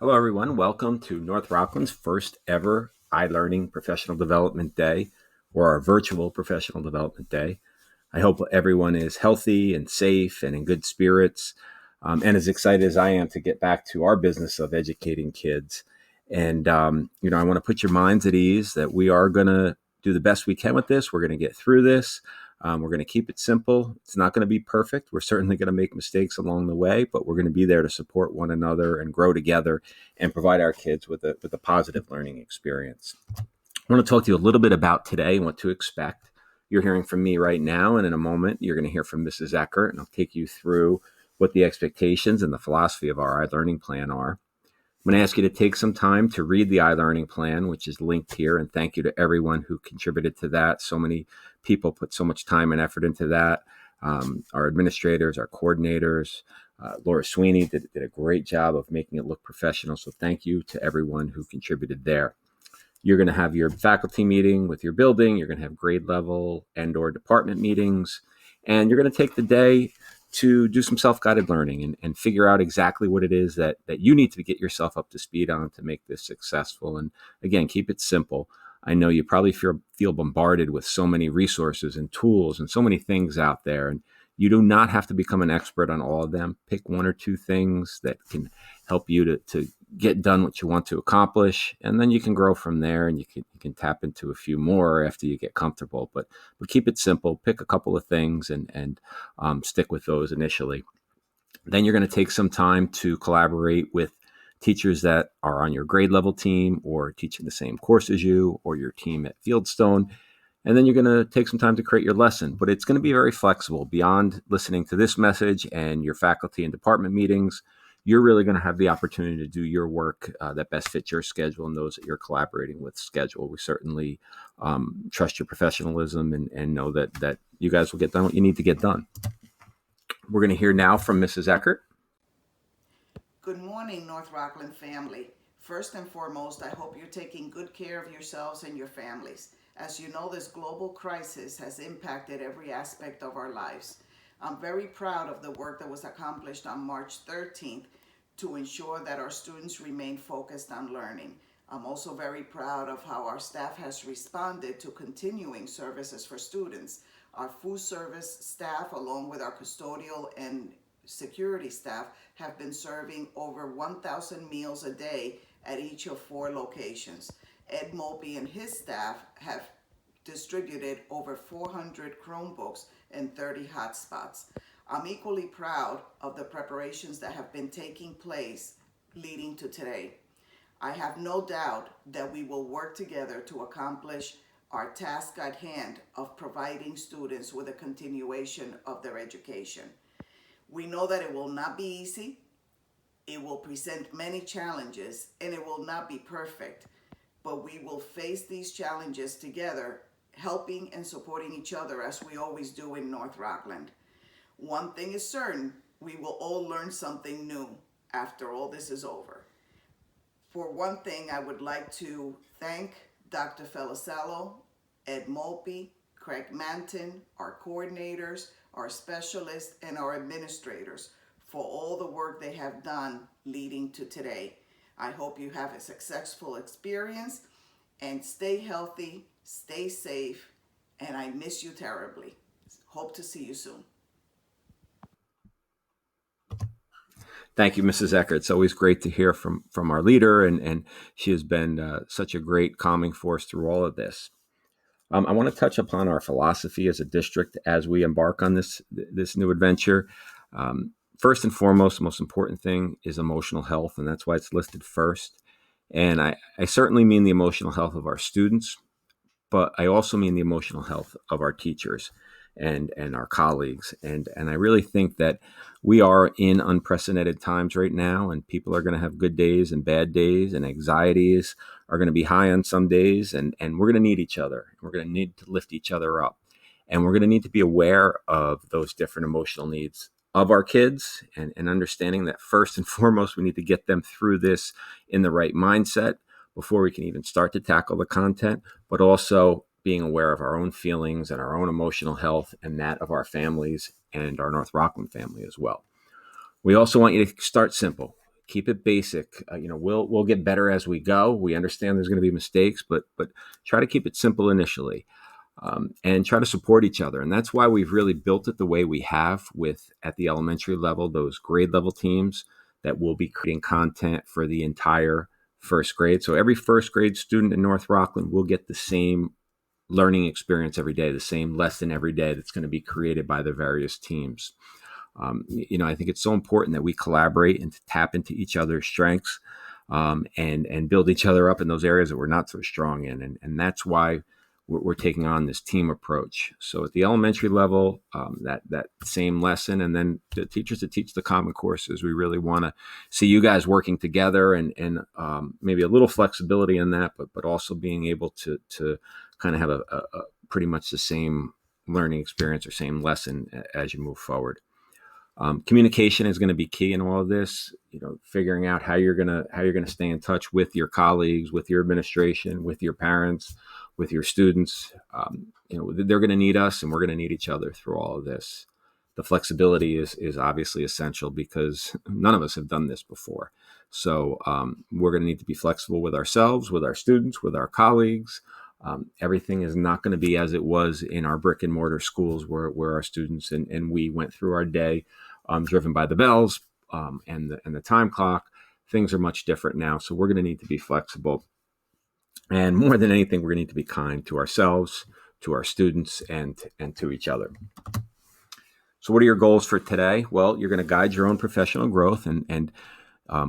Hello, everyone. Welcome to North Rockland's first ever iLearning Professional Development Day, or our virtual Professional Development Day. I hope everyone is healthy and safe and in good spirits, and as excited as I am to get back to our business of educating kids. And, I want to put your minds at ease that we are going to do the best we can with this. We're going to get through this. We're going to keep it simple. It's not going to be perfect. We're certainly going to make mistakes along the way, but we're going to be there to support one another and grow together and provide our kids with a positive learning experience. I want to talk to you a little bit about today and what to expect. You're hearing from me right now, and in a moment, you're going to hear from Mrs. Eckert, and I'll take you through what the expectations and the philosophy of our iLearning plan are. I'm going to ask you to take some time to read the iLearning plan, which is linked here, and thank you to everyone who contributed to that. So many people put so much time and effort into that. Our administrators, our coordinators, Laura Sweeney did a great job of making it look professional. So thank you to everyone who contributed there. You're going to have your faculty meeting with your building. You're going to have grade level and or department meetings. And you're going to take the day to do some self-guided learning and figure out exactly what it is that you need to get yourself up to speed on to make this successful. And again, keep it simple. I know you probably feel bombarded with so many resources and tools and so many things out there. And you do not have to become an expert on all of them. Pick one or two things that can help you to get done what you want to accomplish, and then you can grow from there, and you can tap into a few more after you get comfortable. But keep it simple. Pick a couple of things and stick with those initially. Then you're going to take some time to collaborate with teachers that are on your grade level team or teaching the same course as you or your team at Fieldstone. And then you're going to take some time to create your lesson, but it's going to be very flexible. Beyond listening to this message and your faculty and department meetings, you're really going to have the opportunity to do your work that best fits your schedule and those that you're collaborating with schedule. We certainly trust your professionalism and know that you guys will get done what you need to get done. We're going to hear now from Mrs. Eckert. Good morning, North Rockland family. First and foremost, I hope you're taking good care of yourselves and your families. As you know, this global crisis has impacted every aspect of our lives. I'm very proud of the work that was accomplished on March 13th to ensure that our students remain focused on learning. I'm also very proud of how our staff has responded to continuing services for students. Our food service staff, along with our custodial and security staff, have been serving over 1,000 meals a day at each of 4 locations. Ed Mulpey and his staff have distributed over 400 Chromebooks in 30 hotspots. I'm equally proud of the preparations that have been taking place leading to today. I have no doubt that we will work together to accomplish our task at hand of providing students with a continuation of their education. We know that it will not be easy, it will present many challenges, and it will not be perfect, but we will face these challenges together, helping and supporting each other as we always do in North Rockland. One thing is certain, we will all learn something new after all this is over. For one thing, I would like to thank Dr. Felicello, Ed Mulpey, Craig Manton, our coordinators, our specialists, and our administrators for all the work they have done leading to today. I hope you have a successful experience and stay healthy, stay safe, and I miss you terribly. Hope to see you soon. Thank you, Mrs. Eckert. It's always great to hear from our leader, and she has been such a great calming force through all of this. I want to touch upon our philosophy as a district as we embark on this new adventure. First and foremost, the most important thing is emotional health, and that's why it's listed first. And I certainly mean the emotional health of our students, but I also mean the emotional health of our teachers and our colleagues. And I really think that we are in unprecedented times right now, and people are going to have good days and bad days, and anxieties are going to be high on some days, and we're going to need each other. We're going to need to lift each other up, and we're going to need to be aware of those different emotional needs of our kids and understanding that first and foremost, we need to get them through this in the right mindset before we can even start to tackle the content, but also being aware of our own feelings and our own emotional health and that of our families and our North Rockland family as well. We also want you to start simple. Keep it basic. We'll get better as we go. We understand there's going to be mistakes, but try to keep it simple initially, and try to support each other. And that's why we've really built it the way we have with at the elementary level, those grade level teams that will be creating content for the entire first grade. So every first grade student in North Rockland will get the same learning experience every day, the same lesson every day that's going to be created by the various teams. I think it's so important that we collaborate and to tap into each other's strengths, and build each other up in those areas that we're not so strong in. And that's why we're taking on this team approach. So at the elementary level, that same lesson, and then the teachers that teach the common courses, we really want to see you guys working together, and maybe a little flexibility in that, but also being able to kind of have a pretty much the same learning experience or same lesson as you move forward. Communication is going to be key in all of this. Figuring out how you're gonna stay in touch with your colleagues, with your administration, with your parents, with your students. They're going to need us, and we're going to need each other through all of this. The flexibility is obviously essential because none of us have done this before. So we're going to need to be flexible with ourselves, with our students, with our colleagues. Everything is not going to be as it was in our brick and mortar schools where our students and we went through our day driven by the bells and the time clock. Things are much different now. So we're going to need to be flexible. And more than anything, we're going to need to be kind to ourselves, to our students, and to each other. So what are your goals for today? Well, you're going to guide your own professional growth and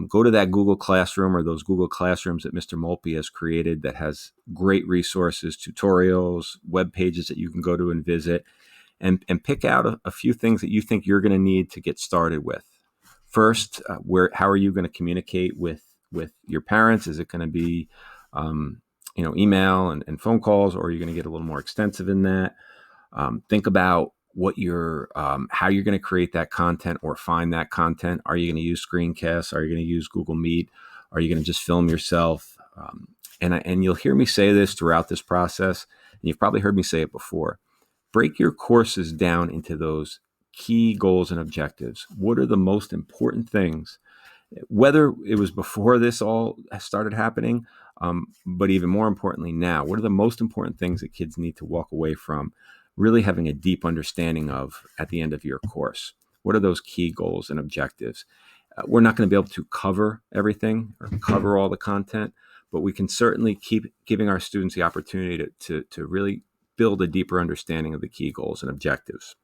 go to that Google Classroom or those Google Classrooms that Mr. Molpe has created that has great resources, tutorials, web pages that you can go to and visit, and pick out a few things that you think you're going to need to get started with. First, how are you going to communicate with your parents? Is it going to be email and phone calls, or are you going to get a little more extensive in that? Think about what how you're going to create that content or find that content. Are you going to use screencasts? Are you going to use Google Meet? Are you going to just film yourself? And you'll hear me say this throughout this process, and you've probably heard me say it before. Break your courses down into those key goals and objectives. What are the most important things? Whether it was before this all started happening, but even more importantly now, what are the most important things that kids need to walk away from really having a deep understanding of at the end of your course? What are those key goals and objectives? We're not going to be able to cover everything or cover all the content, but we can certainly keep giving our students the opportunity to really build a deeper understanding of the key goals and objectives.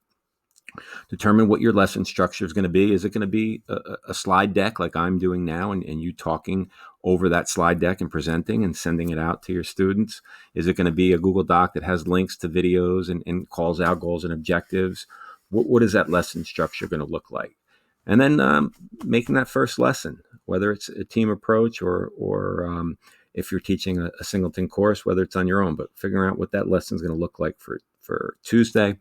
Determine what your lesson structure is going to be. Is it going to be a slide deck like I'm doing now, and you talking over that slide deck and presenting and sending it out to your students? Is it going to be a Google Doc that has links to videos and calls out goals and objectives? What is that lesson structure going to look like? And then making that first lesson, whether it's a team approach or if you're teaching a singleton course, whether it's on your own, but figuring out what that lesson is going to look like for Tuesday.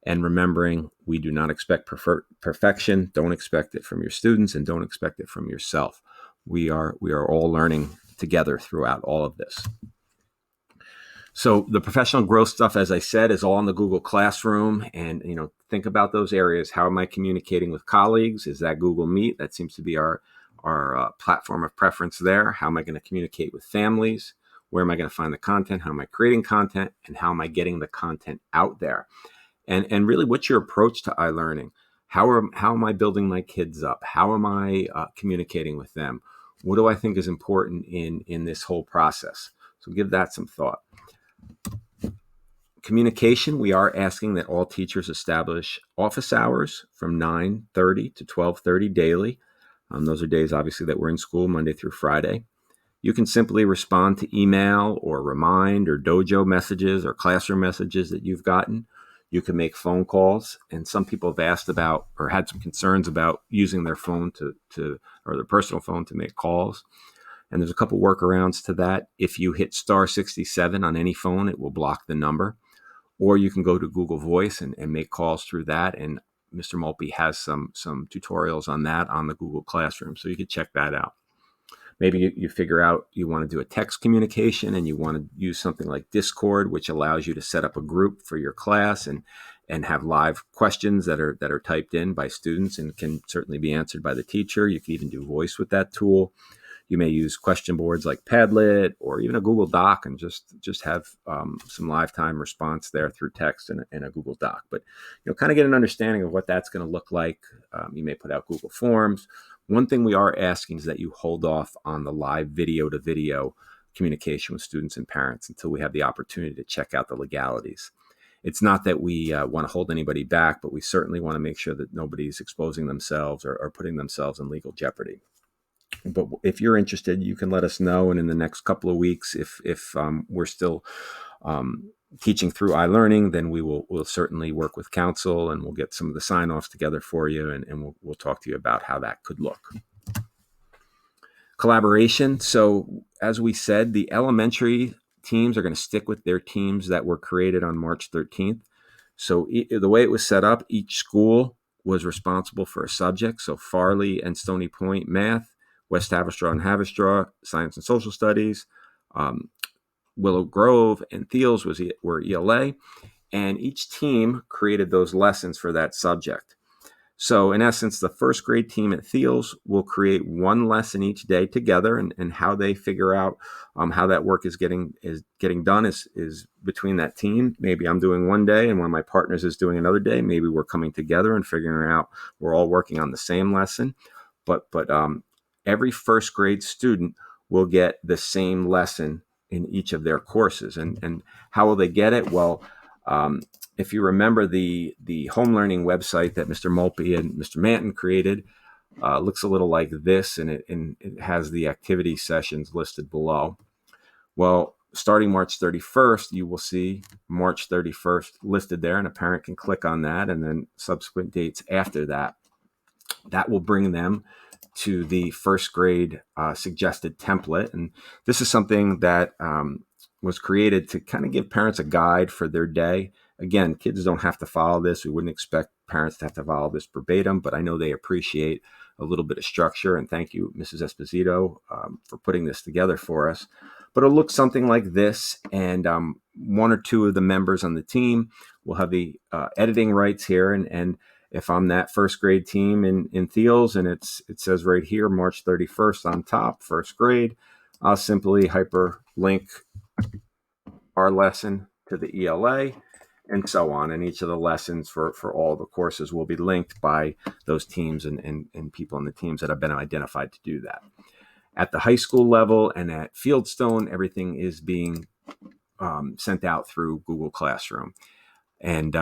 And remembering, we do not expect perfection. Don't expect it from your students, and don't expect it from yourself. We are all learning together throughout all of this. So the professional growth stuff, as I said, is all in the Google Classroom. And think about those areas. How am I communicating with colleagues? Is that Google Meet? That seems to be our platform of preference there. How am I going to communicate with families? Where am I going to find the content? How am I creating content? And how am I getting the content out there? And really, what's your approach to iLearning? How am I building my kids up? How am I communicating with them? What do I think is important in this whole process? So give that some thought. Communication, we are asking that all teachers establish office hours from 9:30 to 12:30 daily. Those are days, obviously, that we're in school, Monday through Friday. You can simply respond to email or remind or dojo messages or classroom messages that you've gotten. You can make phone calls, and some people have asked about or had some concerns about using their phone or their personal phone to make calls. And there's a couple workarounds to that. If you hit *67 on any phone, it will block the number. Or you can go to Google Voice and make calls through that. And Mr. Molpe has some tutorials on that on the Google Classroom, so you can check that out. Maybe you figure out you want to do a text communication and you want to use something like Discord, which allows you to set up a group for your class and and have live questions that are typed in by students and can certainly be answered by the teacher. You can even do voice with that tool. You may use question boards like Padlet or even a Google Doc and just have some live time response there through text in a Google Doc. But kind of get an understanding of what that's going to look like. You may put out Google Forms. One thing we are asking is that you hold off on the live video to video communication with students and parents until we have the opportunity to check out the legalities. It's not that we want to hold anybody back, but we certainly want to make sure that nobody's exposing themselves or putting themselves in legal jeopardy. But if you're interested, you can let us know. And in the next couple of weeks, if we're still teaching through iLearning, then we'll certainly work with counsel and we'll get some of the sign-offs together for you, and we'll talk to you about how that could look. Collaboration. So as we said, the elementary teams are going to stick with their teams that were created on March 13th. So the way it was set up, each school was responsible for a subject. So Farley and Stony Point, math; West Haverstraw and Haverstraw, science and social studies; Willow Grove and Thiels were ELA. And each team created those lessons for that subject. So in essence, the first grade team at Thiels will create one lesson each day together, and how they figure out how that work is getting done is between that team. Maybe I'm doing one day and one of my partners is doing another day. Maybe we're coming together and figuring out we're all working on the same lesson. But every first grade student will get the same lesson in each of their courses. And how will they get it? Well, if you remember the home learning website that Mr. Mulpey and Mr. Manton created, looks a little like this, and it has the activity sessions listed below. Well, starting March 31st, you will see March 31st listed there, and a parent can click on that, and then subsequent dates after that. That will bring them to the first grade suggested template. And this is something that was created to kind of give parents a guide for their day. Again, kids don't have to follow this. We wouldn't expect parents to have to follow this verbatim, but I know they appreciate a little bit of structure. And thank you, Mrs. Esposito, for putting this together for us. But it'll look something like this. And one or two of the members on the team will have the editing rights here. And if I'm that first grade team in Thiels, and it says right here, March 31st on top, first grade, I'll simply hyperlink our lesson to the ELA, and so on. And each of the lessons for all the courses will be linked by those teams and people on the teams that have been identified to do that. At the high school level and at Fieldstone, everything is being sent out through Google Classroom. And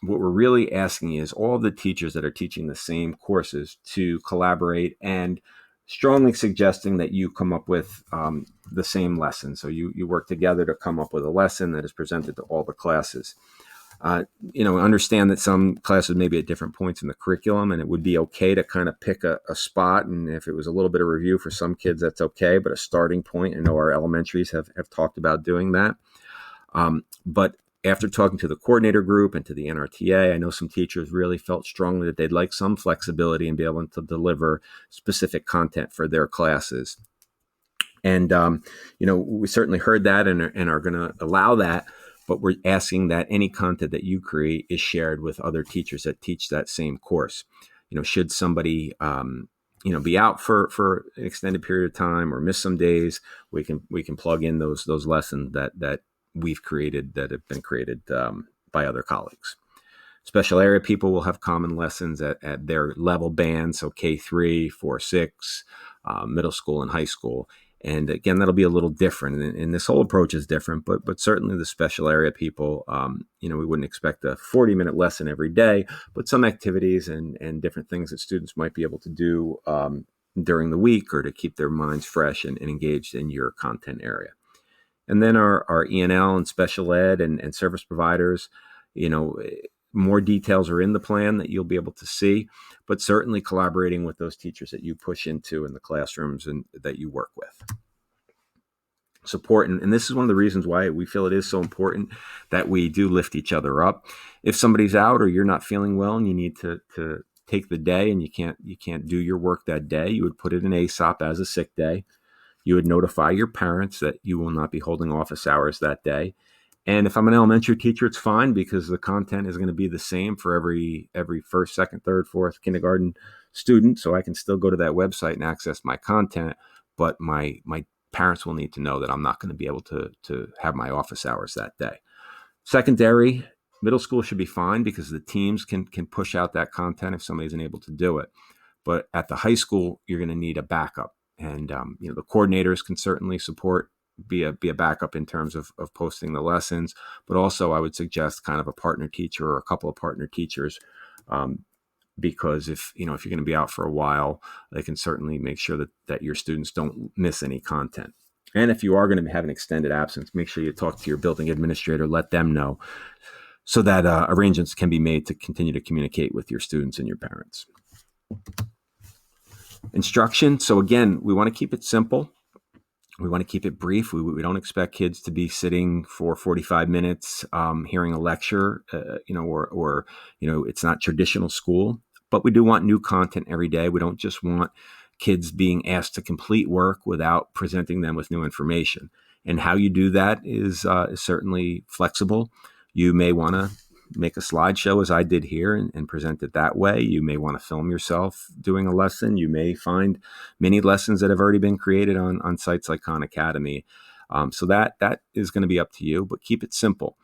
what we're really asking is all the teachers that are teaching the same courses to collaborate, and strongly suggesting that you come up with the same lesson. So you work together to come up with a lesson that is presented to all the classes. Understand that some classes may be at different points in the curriculum, and it would be okay to kind of pick a spot. And if it was a little bit of review for some kids, that's okay, but a starting point. I know our elementaries have talked about doing that. But after talking to the coordinator group and to the NRTA, I know some teachers really felt strongly that they'd like some flexibility and be able to deliver specific content for their classes. And, we certainly heard that and are going to allow that, but we're asking that any content that you create is shared with other teachers that teach that same course. Should somebody, be out for an extended period of time or miss some days, we can plug in those lessons that we've created, that have been created by other colleagues. Special area people will have common lessons at their level band, so K3, 4, 6, middle school and high school. And again, that'll be a little different. And this whole approach is different, but certainly the special area people, we wouldn't expect a 40-minute lesson every day, but some activities and different things that students might be able to do during the week, or to keep their minds fresh and engaged in your content area. And then our E&L and special ed and service providers, more details are in the plan that you'll be able to see, but certainly collaborating with those teachers that you push into in the classrooms and that you work with. Support, and this is one of the reasons why we feel it is so important that we do lift each other up. If somebody's out or you're not feeling well and you need to take the day and you can't do your work that day, you would put it in ASOP as a sick day. You would notify your parents that you will not be holding office hours that day. And if I'm an elementary teacher, it's fine because the content is going to be the same for every first, second, third, fourth kindergarten student. So I can still go to that website and access my content, but my parents will need to know that I'm not going to be able to have my office hours that day. Secondary, middle school should be fine because the teams can push out that content if somebody isn't able to do it. But at the high school, you're going to need a backup, and the coordinators can certainly support be a backup in terms of posting the lessons. But also, I would suggest kind of a partner teacher or a couple of partner teachers. Because if you're going to be out for a while, they can certainly make sure that your students don't miss any content. And if you are going to have an extended absence, make sure you talk to your building administrator, let them know, so that arrangements can be made to continue to communicate with your students and your parents. Instruction. So again, we want to keep it simple. We want to keep it brief. We don't expect kids to be sitting for 45 minutes hearing a lecture, or it's not traditional school. But we do want new content every day. We don't just want kids being asked to complete work without presenting them with new information. And how you do that is certainly flexible. You may want to make a slideshow as I did here and present it that way. You may want to film yourself doing a lesson. You may find many lessons that have already been created on sites like Khan Academy. So that is going to be up to you, but keep it simple.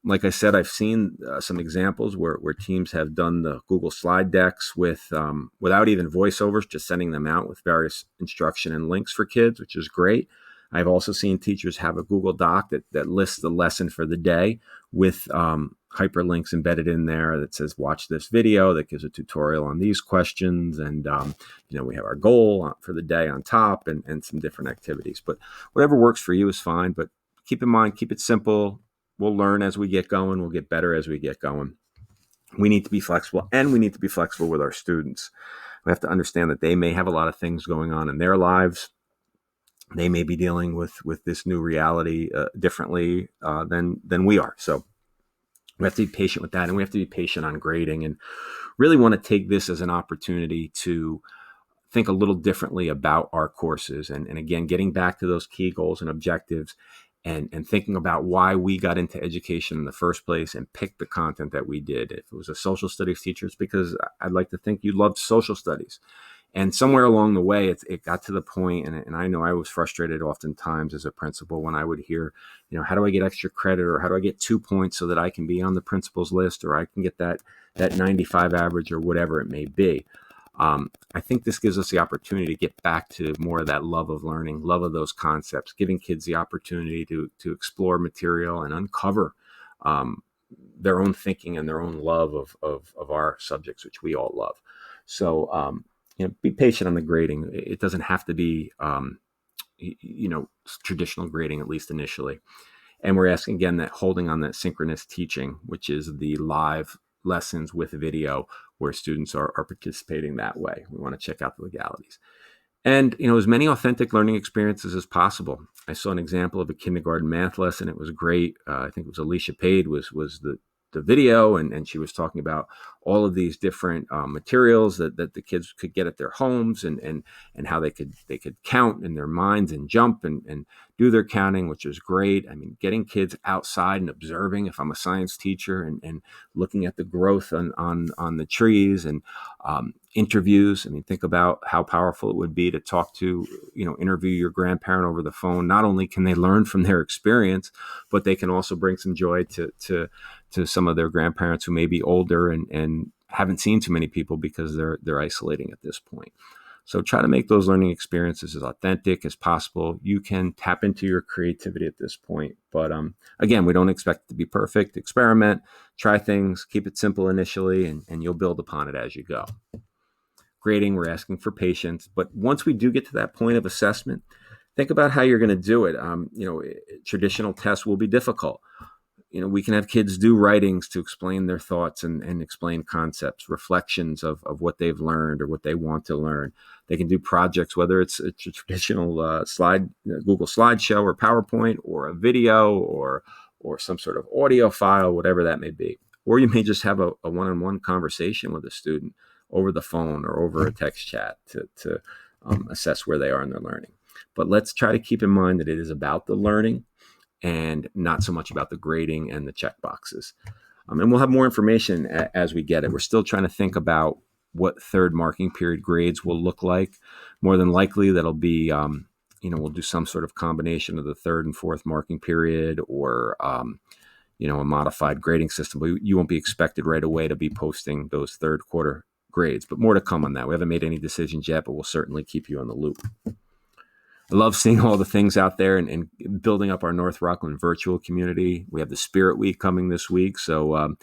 Like I said, I've seen some examples where teams have done the Google slide decks without even voiceovers, just sending them out with various instruction and links for kids, which is great. I've also seen teachers have a Google Doc that lists the lesson for the day with hyperlinks embedded in there that says, watch this video that gives a tutorial on these questions. And, we have our goal for the day on top and some different activities. But whatever works for you is fine. But keep in mind, keep it simple. We'll learn as we get going. We'll get better as we get going. We need to be flexible, and we need to be flexible with our students. We have to understand that they may have a lot of things going on in their lives. They may be dealing with this new reality differently than we are. So we have to be patient with that, and we have to be patient on grading, and really want to take this as an opportunity to think a little differently about our courses. And again, getting back to those key goals and objectives, and thinking about why we got into education in the first place and picked the content that we did. If it was a social studies teacher, it's because I'd like to think you loved social studies. And somewhere along the way, it got to the point, and I know I was frustrated oftentimes as a principal when I would hear, how do I get extra credit, or how do I get 2 points so that I can be on the principal's list, or I can get that 95 average, or whatever it may be. I think this gives us the opportunity to get back to more of that love of learning, love of those concepts, giving kids the opportunity to explore material and uncover their own thinking and their own love of our subjects, which we all love. So, be patient on the grading. It doesn't have to be, traditional grading, at least initially. And we're asking again that holding on that synchronous teaching, which is the live lessons with video where students are participating that way. We want to check out the legalities. And, as many authentic learning experiences as possible. I saw an example of a kindergarten math lesson. It was great. I think it was Alicia Pade was the video, and she was talking about all of these different materials that the kids could get at their homes, and how they could count in their minds and jump and do their counting, which is great. I mean, getting kids outside and observing, if I'm a science teacher, and looking at the growth on the trees, and interviews. I mean, think about how powerful it would be to talk to, interview your grandparent over the phone. Not only can they learn from their experience, but they can also bring some joy to some of their grandparents who may be older and haven't seen too many people because they're isolating at this point. So try to make those learning experiences as authentic as possible. You can tap into your creativity at this point. But again, we don't expect it to be perfect. Experiment, try things, keep it simple initially, and you'll build upon it as you go. Grading, we're asking for patience. But once we do get to that point of assessment, think about how you're going to do it. Traditional tests will be difficult. We can have kids do writings to explain their thoughts and explain concepts, reflections of what they've learned or what they want to learn. They can do projects, whether it's a traditional Google slideshow or PowerPoint, or a video, or some sort of audio file, whatever that may be. Or you may just have a one-on-one conversation with a student over the phone or over a text chat to assess where they are in their learning. But let's try to keep in mind that it is about the learning. and not so much about the grading and the check boxes. And we'll have more information as we get it. We're still trying to think about what third marking period grades will look like. More than likely, that'll be, we'll do some sort of combination of the third and fourth marking period, or, a modified grading system. But you won't be expected right away to be posting those third quarter grades. But more to come on that. We haven't made any decisions yet, but we'll certainly keep you on the loop. I love seeing all the things out there and building up our North Rockland virtual community. We have the Spirit Week coming this week. So,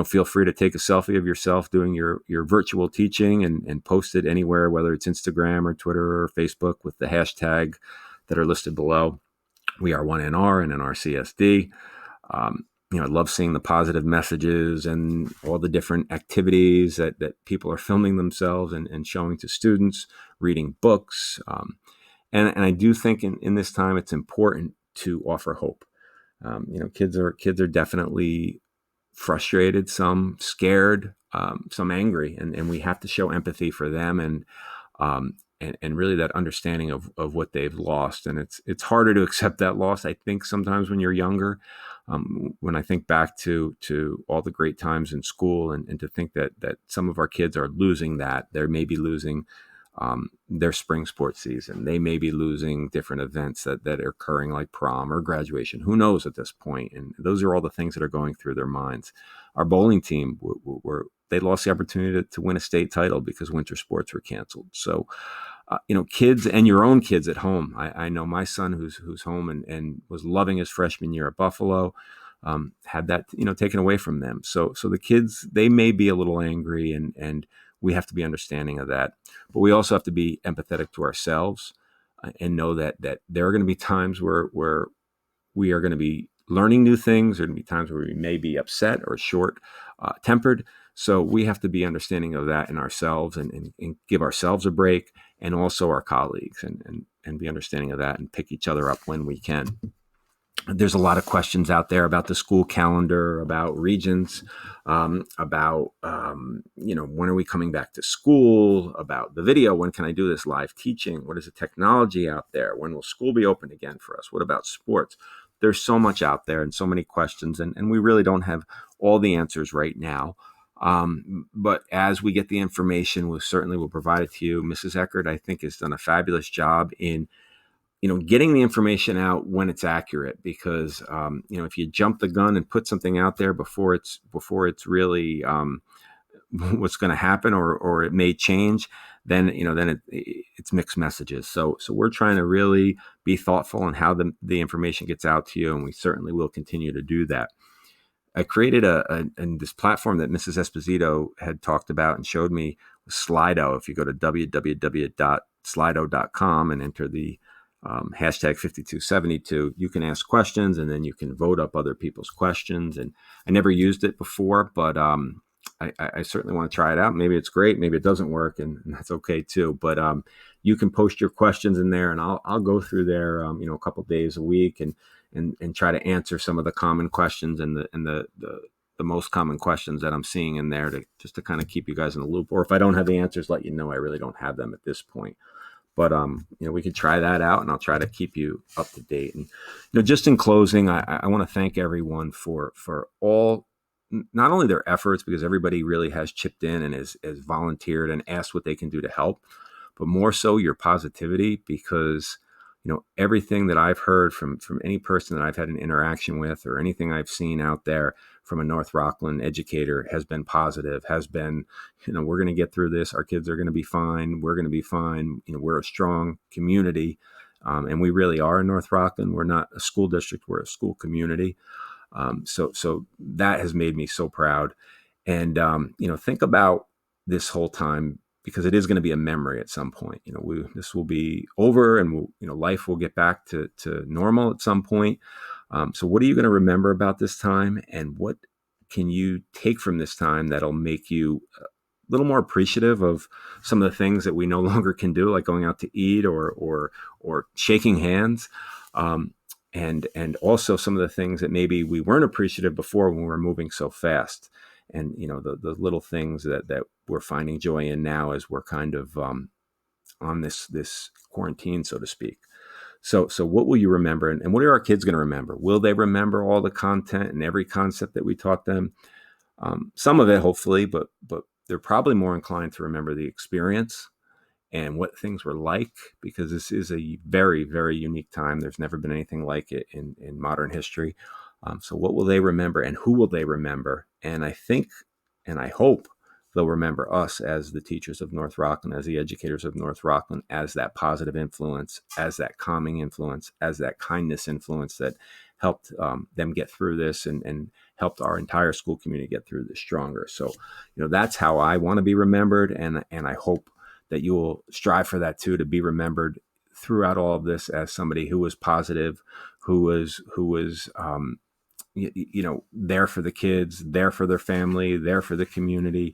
feel free to take a selfie of yourself doing your virtual teaching and post it anywhere, whether it's Instagram or Twitter or Facebook with the hashtag that are listed below. We are 1NR and NRCSD. I love seeing the positive messages and all the different activities that people are filming themselves and showing to students, reading books. And I do think in this time it's important to offer hope. Kids are definitely frustrated, some scared, some angry, and we have to show empathy for them and really that understanding of what they've lost. And it's harder to accept that loss, I think, sometimes when you're younger. When I think back to all the great times in school and to think that some of our kids are losing that, they may be losing their spring sports season. They may be losing different events that are occurring, like prom or graduation. Who knows at this point? And those are all the things that are going through their minds. Our bowling team, they lost the opportunity to win a state title because winter sports were canceled. So, kids and your own kids at home. I know my son who's home and was loving his freshman year at Buffalo, had that, taken away from them. So the kids, they may be a little angry and we have to be understanding of that. But we also have to be empathetic to ourselves and know that there are going to be times where we are going to be learning new things. There are going to be times where we may be upset or short tempered. So we have to be understanding of that in ourselves and give ourselves a break, and also our colleagues, and be understanding of that and pick each other up when we can. There's a lot of questions out there about the school calendar, about regions, about, when are we coming back to school, about the video, when can I do this live teaching, what is the technology out there, when will school be open again for us, what about sports? There's so much out there and so many questions, and we really don't have all the answers right now. But as we get the information, we certainly will provide it to you. Mrs. Eckert, I think, has done a fabulous job in getting the information out when it's accurate, because, if you jump the gun and put something out there before it's really what's going to happen, or it may change, then it's mixed messages. So we're trying to really be thoughtful in how the information gets out to you, and we certainly will continue to do that. I created this platform that Mrs. Esposito had talked about and showed me, Slido. If you go to www.slido.com and enter the hashtag 5272, you can ask questions, and then you can vote up other people's questions. And I never used it before, but I certainly want to try it out. Maybe it's great, maybe it doesn't work, and that's okay too. But you can post your questions in there, and I'll go through there, a couple days a week, and try to answer some of the common questions and the most common questions that I'm seeing in there, to kind of keep you guys in the loop. Or if I don't have the answers, let you know I really don't have them at this point. But, we could try that out, and I'll try to keep you up to date. And, just in closing, I want to thank everyone for all, not only their efforts, because everybody really has chipped in and has volunteered and asked what they can do to help, but more so your positivity, because, everything that I've heard from any person that I've had an interaction with, or anything I've seen out there from a North Rockland educator, has been positive, has been, we're going to get through this. Our kids are going to be fine. We're going to be fine. We're a strong community. And we really are in North Rockland. We're not a school district. We're a school community. So that has made me so proud. And, think about this whole time, because it is going to be a memory at some point. This will be over, and life will get back to normal at some point. So what are you going to remember about this time, and what can you take from this time that'll make you a little more appreciative of some of the things that we no longer can do, like going out to eat or shaking hands, and also some of the things that maybe we weren't appreciative before when we were moving so fast. And, the little things that we're finding joy in now as we're kind of on this quarantine, so to speak. So what will you remember, and what are our kids going to remember? Will they remember all the content and every concept that we taught them? Some of it, hopefully, but they're probably more inclined to remember the experience and what things were like, because this is a very, very unique time. There's never been anything like it in modern history. So what will they remember, and who will they remember? And I think, and I hope, they'll remember us as the teachers of North Rockland, as the educators of North Rockland, as that positive influence, as that calming influence, as that kindness influence that helped them get through this, and helped our entire school community get through this stronger. So, that's how I want to be remembered, and I hope that you will strive for that too, to be remembered throughout all of this as somebody who was positive, who was there for the kids, there for their family, there for the community.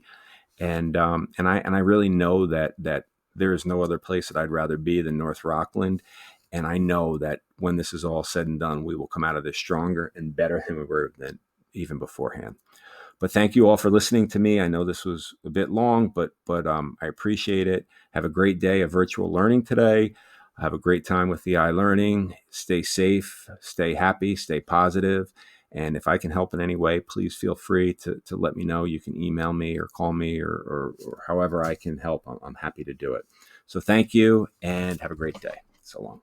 And I really know that there is no other place that I'd rather be than North Rockland. And I know that when this is all said and done, we will come out of this stronger and better than we were than even beforehand. But thank you all for listening to me. I know this was a bit long, but I appreciate it. Have a great day of virtual learning today. Have a great time with the iLearning. Stay safe, stay happy, stay positive. And if I can help in any way, please feel free to let me know. You can email me or call me, or however I can help. I'm happy to do it. So thank you, and have a great day. So long.